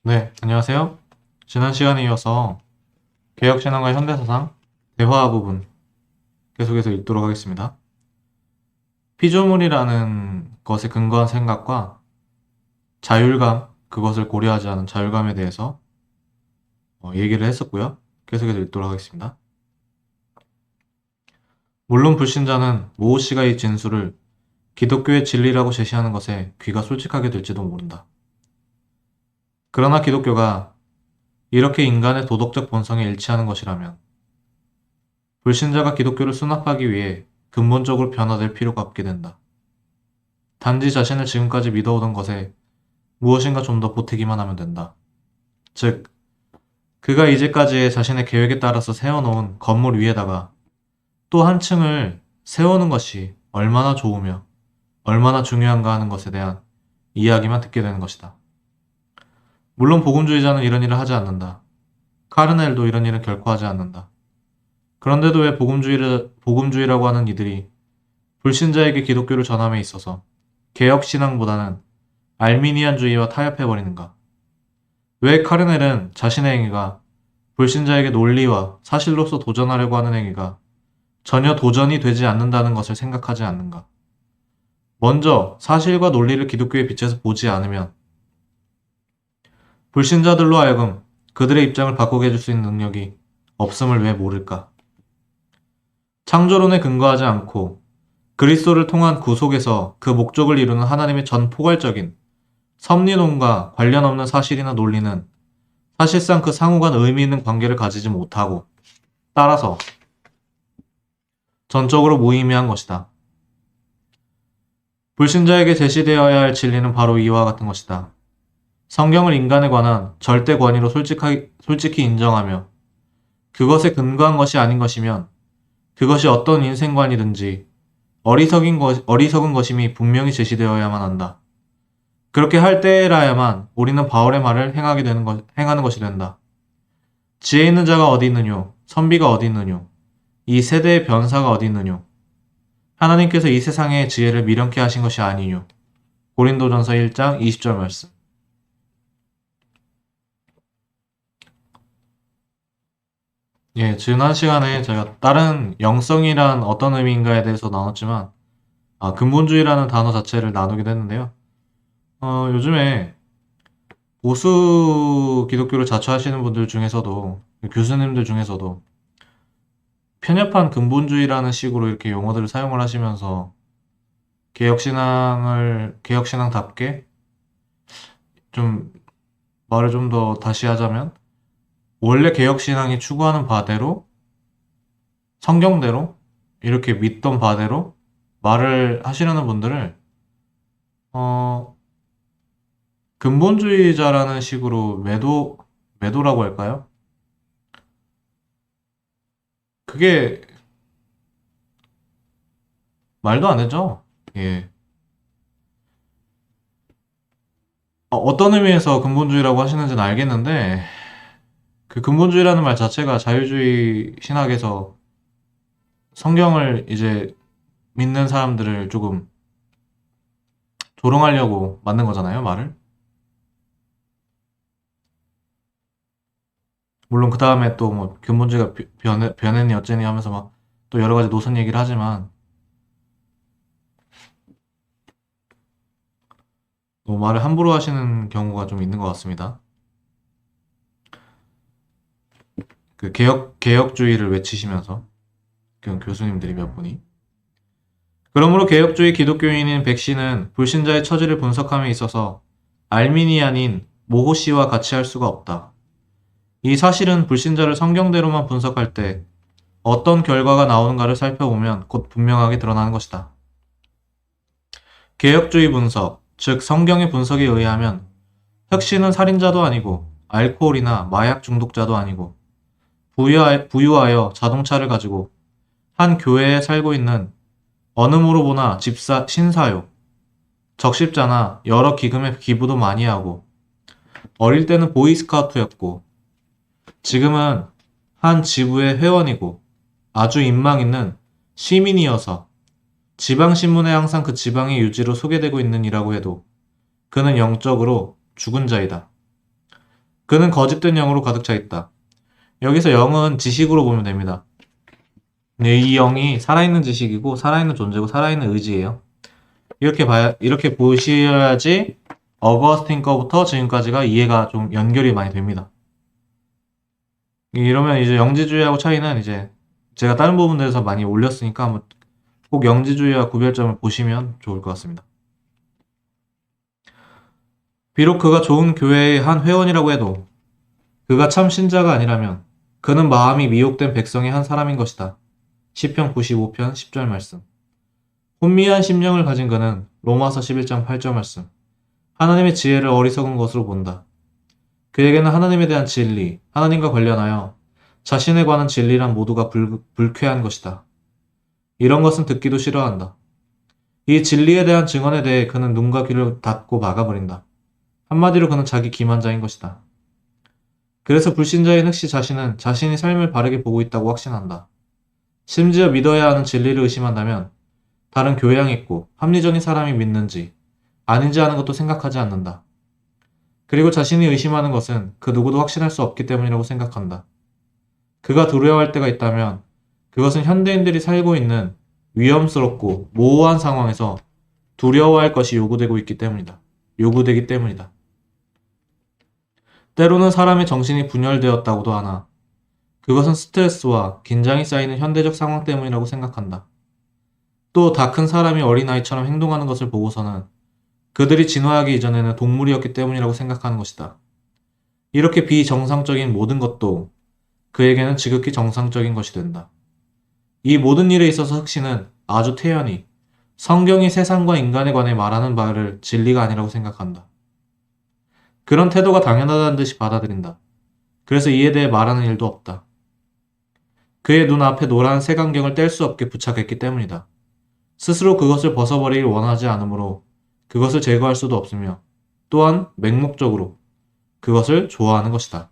네, 안녕하세요. 지난 시간에 이어서 개혁신앙과 현대사상 대화 부분 계속해서 읽도록 하겠습니다. 피조물이라는 것에 근거한 생각과 자율감, 그것을 고려하지 않은 자율감에 대해서 얘기를 했었고요. 계속해서 읽도록 하겠습니다. 물론 불신자는 모호 씨가 이 진술을 기독교의 진리라고 제시하는 것에 귀가 솔직하게 될지도 모른다. 그러나 기독교가 이렇게 인간의 도덕적 본성에 일치하는 것이라면 불신자가 기독교를 수납하기 위해 근본적으로 변화될 필요가 없게 된다. 단지 자신을 지금까지 믿어오던 것에 무엇인가 좀 더 보태기만 하면 된다. 즉, 그가 이제까지의 자신의 계획에 따라서 세워놓은 건물 위에다가 또 한 층을 세우는 것이 얼마나 좋으며 얼마나 중요한가 하는 것에 대한 이야기만 듣게 되는 것이다. 물론 복음주의자는 이런 일을 하지 않는다. 카르넬도 이런 일은 결코 하지 않는다. 그런데도 왜 복음주의라고 하는 이들이 불신자에게 기독교를 전함에 있어서 개혁신앙보다는 알미니안주의와 타협해버리는가? 왜 카르넬은 자신의 행위가 불신자에게 논리와 사실로서 도전하려고 하는 행위가 전혀 도전이 되지 않는다는 것을 생각하지 않는가? 먼저 사실과 논리를 기독교의 빛에서 보지 않으면 불신자들로 하여금 그들의 입장을 바꾸게 해줄 수 있는 능력이 없음을 왜 모를까? 창조론에 근거하지 않고 그리스도를 통한 구속에서 그 목적을 이루는 하나님의 전 포괄적인 섭리론과 관련 없는 사실이나 논리는 사실상 그 상호간 의미 있는 관계를 가지지 못하고 따라서 전적으로 무의미한 것이다. 불신자에게 제시되어야 할 진리는 바로 이와 같은 것이다. 성경을 인간에 관한 절대 권위로 솔직히 인정하며 그것에 근거한 것이 아닌 것이면 그것이 어떤 인생관이든지 어리석은 것임이 분명히 제시되어야만 한다. 그렇게 할 때라야만 우리는 바울의 말을 행하는 것이 된다. 지혜 있는 자가 어디 있느뇨? 선비가 어디 있느뇨? 이 세대의 변사가 어디 있느뇨? 하나님께서 이 세상의 지혜를 미련케 하신 것이 아니뇨. 고린도전서 1장 20절 말씀. 예, 지난 시간에 제가 다른 영성이란 어떤 의미인가에 대해서 나눴지만, 근본주의라는 단어 자체를 나누기도 했는데요. 요즘에 보수 기독교를 자처하시는 분들 중에서도, 교수님들 중에서도 편협한 근본주의라는 식으로 이렇게 용어들을 사용을 하시면서 개혁신앙답게 좀 말을 좀 더 다시 하자면, 원래 개혁신앙이 추구하는 바대로, 성경대로, 이렇게 믿던 바대로 말을 하시려는 분들을, 어, 근본주의자라는 식으로 매도라고 할까요? 그게 말도 안 되죠? 예. 어떤 의미에서 근본주의라고 하시는지는 알겠는데, 그 근본주의라는 말 자체가 자유주의 신학에서 성경을 이제 믿는 사람들을 조금 조롱하려고 만든 거잖아요, 말을. 물론 그 다음에 또 뭐 근본주의가 변했니 어쩌니 하면서 막 또 여러 가지 노선 얘기를 하지만 뭐 말을 함부로 하시는 경우가 좀 있는 것 같습니다. 그 개혁주의를 외치시면서 그 교수님들이 몇 분이. 그러므로 개혁주의 기독교인인 백 씨는 불신자의 처지를 분석함에 있어서 알미니안인 모호 씨와 같이 할 수가 없다. 이 사실은 불신자를 성경대로만 분석할 때 어떤 결과가 나오는가를 살펴보면 곧 분명하게 드러나는 것이다. 개혁주의 분석, 즉 성경의 분석에 의하면 혁신은 살인자도 아니고 알코올이나 마약 중독자도 아니고 부유하여 자동차를 가지고 한 교회에 살고 있는 어느 모로 보나 신사요, 적십자나 여러 기금에 기부도 많이 하고 어릴 때는 보이스카우트였고 지금은 한 지부의 회원이고 아주 인망 있는 시민이어서 지방신문에 항상 그 지방의 유지로 소개되고 있는 이라고 해도 그는 영적으로 죽은 자이다. 그는 거짓된 영으로 가득 차 있다. 여기서 영은 지식으로 보면 됩니다. 네, 이 영이 살아있는 지식이고 살아있는 존재고 살아있는 의지예요. 이렇게 보셔야지 어거스틴 거부터 지금까지가 이해가 좀 연결이 많이 됩니다. 이러면 이제 영지주의하고 차이는 이제 제가 다른 부분들에서 많이 올렸으니까 한번 꼭 영지주의와 구별점을 보시면 좋을 것 같습니다. 비록 그가 좋은 교회의 한 회원이라고 해도 그가 참 신자가 아니라면 그는 마음이 미혹된 백성의 한 사람인 것이다. 시편 95편 10절 말씀. 혼미한 심령을 가진 그는 로마서 11장 8절 말씀. 하나님의 지혜를 어리석은 것으로 본다. 그에게는 하나님에 대한 진리, 하나님과 관련하여 자신에 관한 진리란 모두가 불쾌한 것이다. 이런 것은 듣기도 싫어한다. 이 진리에 대한 증언에 대해 그는 눈과 귀를 닫고 막아버린다. 한마디로 그는 자기 기만자인 것이다. 그래서 불신자인 흑시 자신은 자신이 삶을 바르게 보고 있다고 확신한다. 심지어 믿어야 하는 진리를 의심한다면 다른 교양 있고 합리적인 사람이 믿는지 아닌지 하는 것도 생각하지 않는다. 그리고 자신이 의심하는 것은 그 누구도 확신할 수 없기 때문이라고 생각한다. 그가 두려워할 때가 있다면 그것은 현대인들이 살고 있는 위험스럽고 모호한 상황에서 두려워할 것이 요구되기 때문이다. 때로는 사람의 정신이 분열되었다고도 하나 그것은 스트레스와 긴장이 쌓이는 현대적 상황 때문이라고 생각한다. 또 다 큰 사람이 어린아이처럼 행동하는 것을 보고서는 그들이 진화하기 이전에는 동물이었기 때문이라고 생각하는 것이다. 이렇게 비정상적인 모든 것도 그에게는 지극히 정상적인 것이 된다. 이 모든 일에 있어서 흑시는 아주 태연히 성경이 세상과 인간에 관해 말하는 바를 진리가 아니라고 생각한다. 그런 태도가 당연하다는 듯이 받아들인다. 그래서 이에 대해 말하는 일도 없다. 그의 눈앞에 노란 색안경을 뗄 수 없게 부착했기 때문이다. 스스로 그것을 벗어버리길 원하지 않으므로 그것을 제거할 수도 없으며 또한 맹목적으로 그것을 좋아하는 것이다.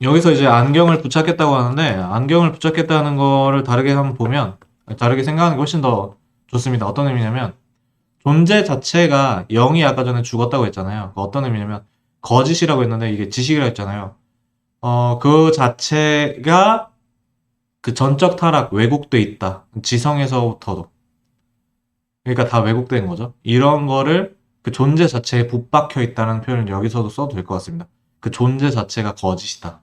여기서 이제 안경을 부착했다고 하는데 안경을 부착했다는 거를 다르게 한번 보면 다르게 생각하는 게 훨씬 더 좋습니다. 어떤 의미냐면 존재 자체가 영이 아까 전에 죽었다고 했잖아요. 어떤 의미냐면 거짓이라고 했는데 이게 지식이라고 했잖아요. 그 자체가 그 전적 타락, 왜곡돼 있다. 지성에서부터도. 그러니까 다 왜곡된 거죠. 이런 거를 그 존재 자체에 붙박혀 있다는 표현을 여기서도 써도 될 것 같습니다. 그 존재 자체가 거짓이다.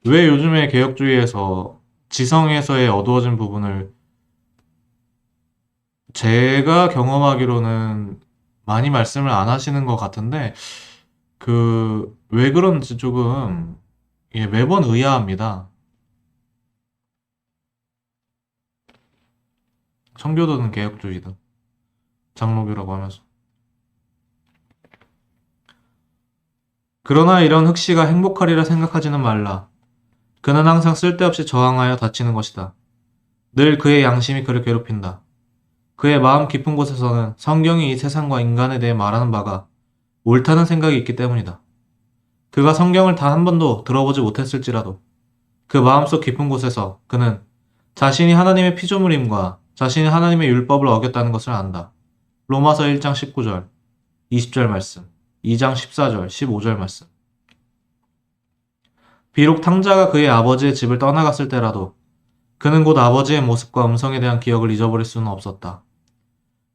왜 요즘에 개혁주의에서 지성에서의 어두워진 부분을 제가 경험하기로는 많이 말씀을 안 하시는 것 같은데 왜 그런지 조금 매번 의아합니다. 청교도든 개혁주의든 장로교라고 하면서. 그러나 이런 흑시가 행복하리라 생각하지는 말라. 그는 항상 쓸데없이 저항하여 다치는 것이다. 늘 그의 양심이 그를 괴롭힌다. 그의 마음 깊은 곳에서는 성경이 이 세상과 인간에 대해 말하는 바가 옳다는 생각이 있기 때문이다. 그가 성경을 단 한 번도 들어보지 못했을지라도 그 마음속 깊은 곳에서 그는 자신이 하나님의 피조물임과 자신이 하나님의 율법을 어겼다는 것을 안다. 로마서 1장 19절, 20절 말씀, 2장 14절, 15절 말씀. 비록 탕자가 그의 아버지의 집을 떠나갔을 때라도 그는 곧 아버지의 모습과 음성에 대한 기억을 잊어버릴 수는 없었다.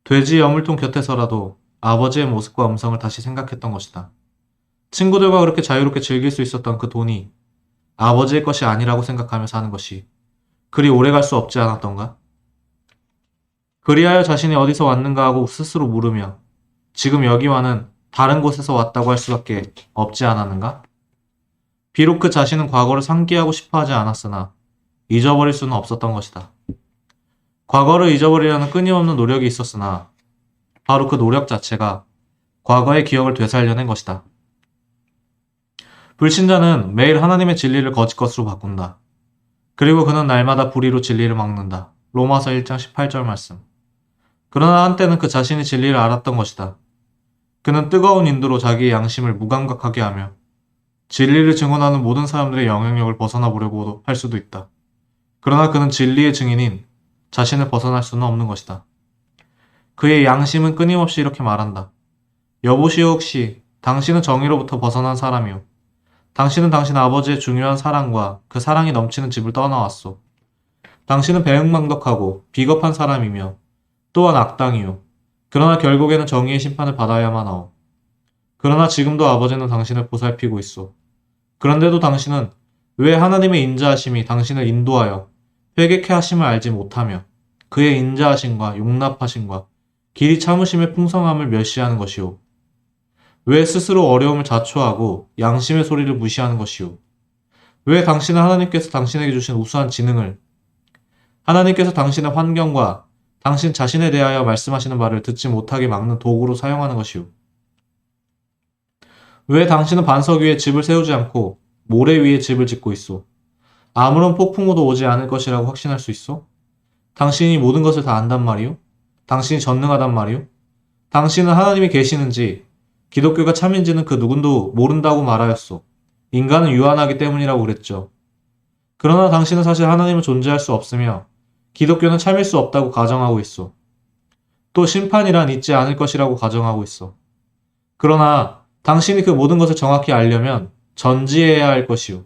돼지 여물통 곁에서라도 아버지의 모습과 음성을 다시 생각했던 것이다. 친구들과 그렇게 자유롭게 즐길 수 있었던 그 돈이 아버지의 것이 아니라고 생각하며 사는 것이 그리 오래 갈 수 없지 않았던가? 그리하여 자신이 어디서 왔는가 하고 스스로 물으며 지금 여기와는 다른 곳에서 왔다고 할 수밖에 없지 않았는가? 비록 그 자신은 과거를 상기하고 싶어 하지 않았으나 잊어버릴 수는 없었던 것이다. 과거를 잊어버리려는 끊임없는 노력이 있었으나 바로 그 노력 자체가 과거의 기억을 되살려낸 것이다. 불신자는 매일 하나님의 진리를 거짓 것으로 바꾼다. 그리고 그는 날마다 불의로 진리를 막는다. 로마서 1장 18절 말씀. 그러나 한때는 그 자신이 진리를 알았던 것이다. 그는 뜨거운 인도로 자기의 양심을 무감각하게 하며 진리를 증언하는 모든 사람들의 영향력을 벗어나 보려고 할 수도 있다. 그러나 그는 진리의 증인인 자신을 벗어날 수는 없는 것이다. 그의 양심은 끊임없이 이렇게 말한다. 여보시오 혹시 당신은 정의로부터 벗어난 사람이오. 당신은 당신 아버지의 중요한 사랑과 그 사랑이 넘치는 집을 떠나왔소. 당신은 배은망덕하고 비겁한 사람이며 또한 악당이오. 그러나 결국에는 정의의 심판을 받아야만 하오. 그러나 지금도 아버지는 당신을 보살피고 있소. 그런데도 당신은 왜 하나님의 인자하심이 당신을 인도하여 회개케 하심을 알지 못하며 그의 인자하심과 용납하심과 길이 참으심의 풍성함을 멸시하는 것이오. 왜 스스로 어려움을 자초하고 양심의 소리를 무시하는 것이오. 왜 당신은 하나님께서 당신에게 주신 우수한 지능을, 하나님께서 당신의 환경과 당신 자신에 대하여 말씀하시는 말을 듣지 못하게 막는 도구로 사용하는 것이오. 왜 당신은 반석 위에 집을 세우지 않고 모래 위에 집을 짓고 있소? 아무런 폭풍우도 오지 않을 것이라고 확신할 수 있어? 당신이 모든 것을 다 안단 말이오? 당신이 전능하단 말이오? 당신은 하나님이 계시는지 기독교가 참인지는 그 누군도 모른다고 말하였소. 인간은 유한하기 때문이라고 그랬죠. 그러나 당신은 사실 하나님은 존재할 수 없으며 기독교는 참일 수 없다고 가정하고 있어. 또 심판이란 있지 않을 것이라고 가정하고 있어. 그러나 당신이 그 모든 것을 정확히 알려면 전지해야 할 것이오.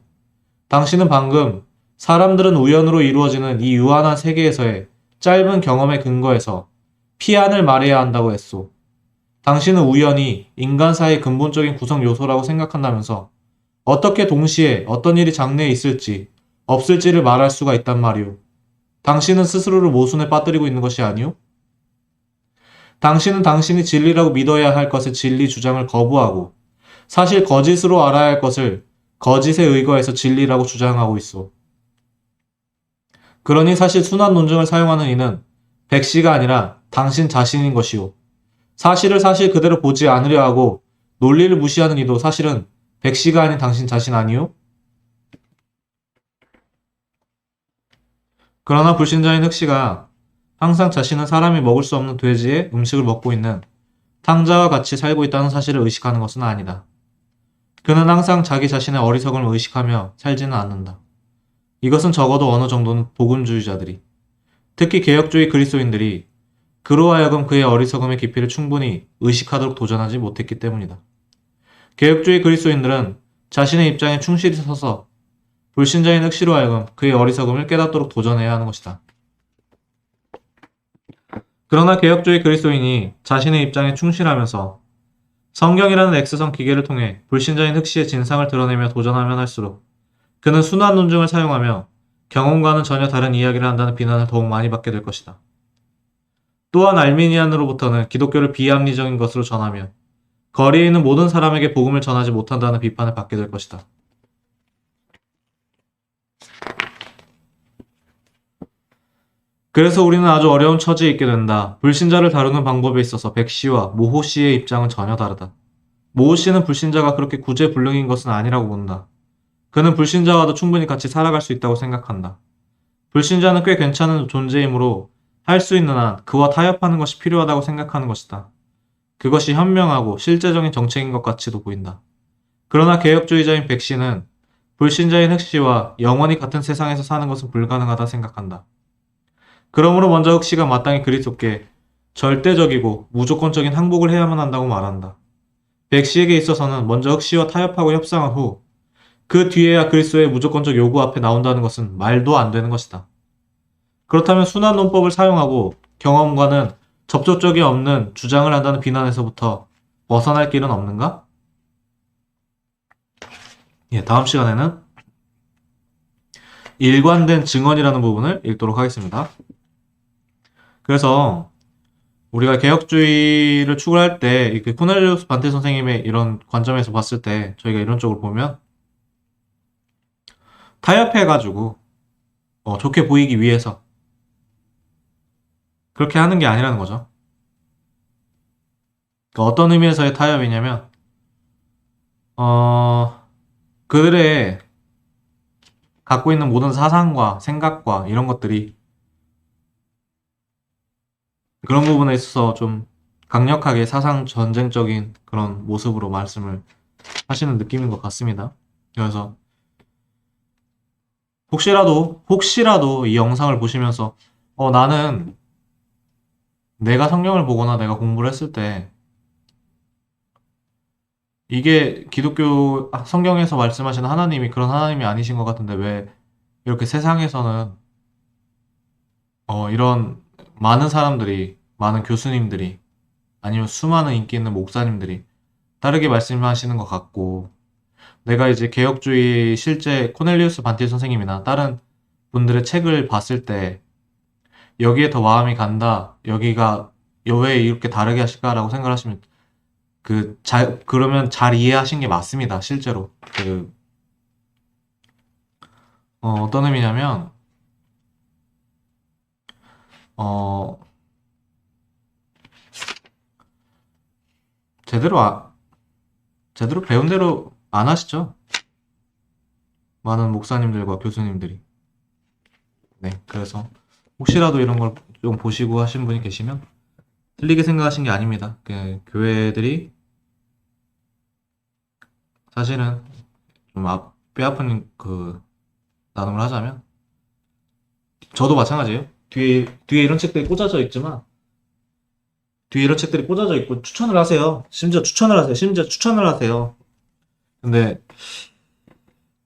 당신은 방금 사람들은 우연으로 이루어지는 이 유한한 세계에서의 짧은 경험에 근거해서 피안을 말해야 한다고 했소. 당신은 우연이 인간사의 근본적인 구성 요소라고 생각한다면서 어떻게 동시에 어떤 일이 장래에 있을지 없을지를 말할 수가 있단 말이오. 당신은 스스로를 모순에 빠뜨리고 있는 것이 아니오? 당신은 당신이 진리라고 믿어야 할 것의 진리 주장을 거부하고 사실 거짓으로 알아야 할 것을 거짓에 의거해서 진리라고 주장하고 있어. 그러니 사실 순환 논증을 사용하는 이는 백씨가 아니라 당신 자신인 것이오. 사실을 사실 그대로 보지 않으려 하고 논리를 무시하는 이도 사실은 백씨가 아닌 당신 자신 아니오? 그러나 불신자인 흑씨가 항상 자신은 사람이 먹을 수 없는 돼지의 음식을 먹고 있는 탕자와 같이 살고 있다는 사실을 의식하는 것은 아니다. 그는 항상 자기 자신의 어리석음을 의식하며 살지는 않는다. 이것은 적어도 어느 정도는 복음주의자들이, 특히 개혁주의 그리스도인들이 그로 하여금 그의 어리석음의 깊이를 충분히 의식하도록 도전하지 못했기 때문이다. 개혁주의 그리스도인들은 자신의 입장에 충실히 서서 불신자인 흑씨로 하여금 그의 어리석음을 깨닫도록 도전해야 하는 것이다. 그러나 개혁주의 그리스도인이 자신의 입장에 충실하면서 성경이라는 X선 기계를 통해 불신자인 흑씨의 진상을 드러내며 도전하면 할수록 그는 순환 논증을 사용하며 경험과는 전혀 다른 이야기를 한다는 비난을 더욱 많이 받게 될 것이다. 또한 알미니안으로부터는 기독교를 비합리적인 것으로 전하며 거리에 있는 모든 사람에게 복음을 전하지 못한다는 비판을 받게 될 것이다. 그래서 우리는 아주 어려운 처지에 있게 된다. 불신자를 다루는 방법에 있어서 백씨와 모호씨의 입장은 전혀 다르다. 모호씨는 불신자가 그렇게 구제불능인 것은 아니라고 본다. 그는 불신자와도 충분히 같이 살아갈 수 있다고 생각한다. 불신자는 꽤 괜찮은 존재이므로 할 수 있는 한 그와 타협하는 것이 필요하다고 생각하는 것이다. 그것이 현명하고 실제적인 정책인 것 같이도 보인다. 그러나 개혁주의자인 백씨는 불신자인 흑씨와 영원히 같은 세상에서 사는 것은 불가능하다 생각한다. 그러므로 먼저 흑씨가 마땅히 그리스도께 절대적이고 무조건적인 항복을 해야만 한다고 말한다. 백씨에게 있어서는 먼저 흑씨와 타협하고 협상한 후 그 뒤에야 그리스도의 무조건적 요구 앞에 나온다는 것은 말도 안 되는 것이다. 그렇다면 순환 논법을 사용하고 경험과는 접촉적이 없는 주장을 한다는 비난에서부터 벗어날 길은 없는가? 다음 시간에는 일관된 증언이라는 부분을 읽도록 하겠습니다. 그래서 우리가 개혁주의를 추구할 때 코넬리우스 반테 선생님의 이런 관점에서 봤을 때 저희가 이런 쪽으로 보면 타협해가지고 좋게 보이기 위해서 그렇게 하는 게 아니라는 거죠. 그러니까 어떤 의미에서의 타협이냐면 그들의 갖고 있는 모든 사상과 생각과 이런 것들이 그런 부분에 있어서 좀 강력하게 사상 전쟁적인 그런 모습으로 말씀을 하시는 느낌인 것 같습니다. 그래서 혹시라도 이 영상을 보시면서 나는 내가 성경을 보거나 내가 공부를 했을 때 이게 기독교 성경에서 말씀하시는 하나님이 그런 하나님이 아니신 것 같은데 왜 이렇게 세상에서는 이런 많은 사람들이, 많은 교수님들이, 아니면 수많은 인기 있는 목사님들이 다르게 말씀하시는 것 같고, 내가 이제 개혁주의 실제 코넬리우스 반티 선생님이나 다른 분들의 책을 봤을 때 여기에 더 마음이 간다, 여기가 왜 이렇게 다르게 하실까라고 생각하시면 그러면 잘 이해하신 게 맞습니다. 실제로 어떤 의미냐면 어 제대로 제대로 배운 대로 안 하시죠. 많은 목사님들과 교수님들이. 네, 그래서 혹시라도 이런 걸 좀 보시고 하신 분이 계시면 틀리게 생각하신 게 아닙니다. 교회들이 사실은 좀 뼈 아픈 나눔을 하자면 저도 마찬가지예요. 뒤에 이런 책들이 꽂아져 있지만 뒤에 이런 책들이 꽂아져 있고 추천을 하세요. 심지어 추천을 하세요. 심지어 추천을 하세요. 근데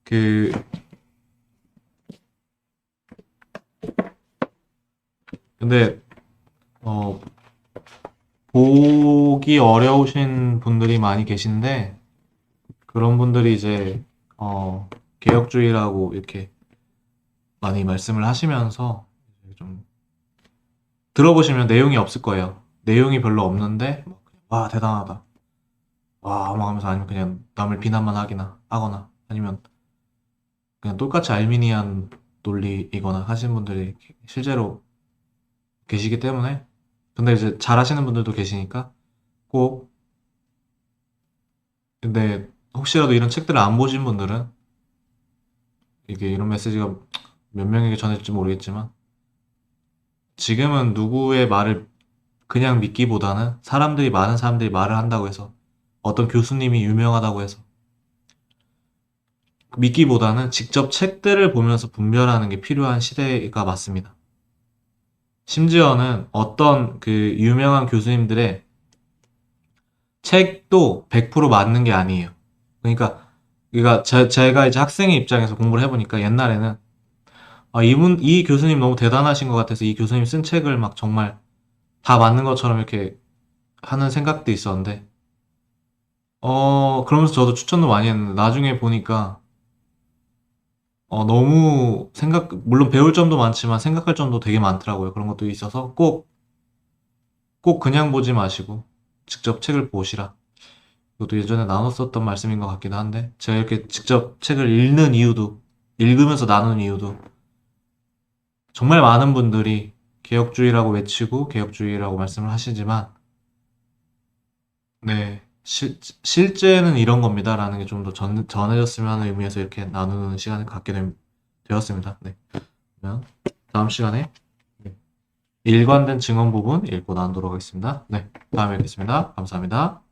그 근데 어 보기 어려우신 분들이 많이 계신데 그런 분들이 이제 개혁주의라고 이렇게 많이 말씀을 하시면서 좀 들어보시면 내용이 없을 거예요. 내용이 별로 없는데 와 대단하다. 와 막 하면서 아니면 그냥 남을 비난만 하거나 아니면 그냥 똑같이 알미니안 논리이거나 하시는 분들이 실제로 계시기 때문에 근데 이제 잘하시는 분들도 계시니까 꼭 근데 혹시라도 이런 책들을 안 보신 분들은 이게 이런 메시지가 몇 명에게 전해질지 모르겠지만 지금은 누구의 말을 그냥 믿기보다는 많은 사람들이 말을 한다고 해서 어떤 교수님이 유명하다고 해서 믿기보다는 직접 책들을 보면서 분별하는 게 필요한 시대가 맞습니다. 심지어는 어떤 유명한 교수님들의 책도 100% 맞는 게 아니에요. 그러니까 제가 이제 학생의 입장에서 공부를 해보니까 옛날에는 이 교수님 너무 대단하신 것 같아서 이 교수님 쓴 책을 막 정말 다 맞는 것처럼 이렇게 하는 생각도 있었는데, 그러면서 저도 추천도 많이 했는데, 나중에 보니까, 물론 배울 점도 많지만 생각할 점도 되게 많더라고요. 그런 것도 있어서 꼭 그냥 보지 마시고, 직접 책을 보시라. 이것도 예전에 나눴었던 말씀인 것 같기도 한데, 제가 이렇게 직접 책을 읽으면서 나누는 이유도, 정말 많은 분들이 개혁주의라고 외치고, 개혁주의라고 말씀을 하시지만, 네, 실제는 이런 겁니다라는 게 좀 더 전해졌으면 하는 의미에서 이렇게 나누는 시간을 되었습니다. 네. 그러면 다음 시간에 네, 일관된 증언 부분 읽고 나누도록 하겠습니다. 네, 다음에 뵙겠습니다. 감사합니다.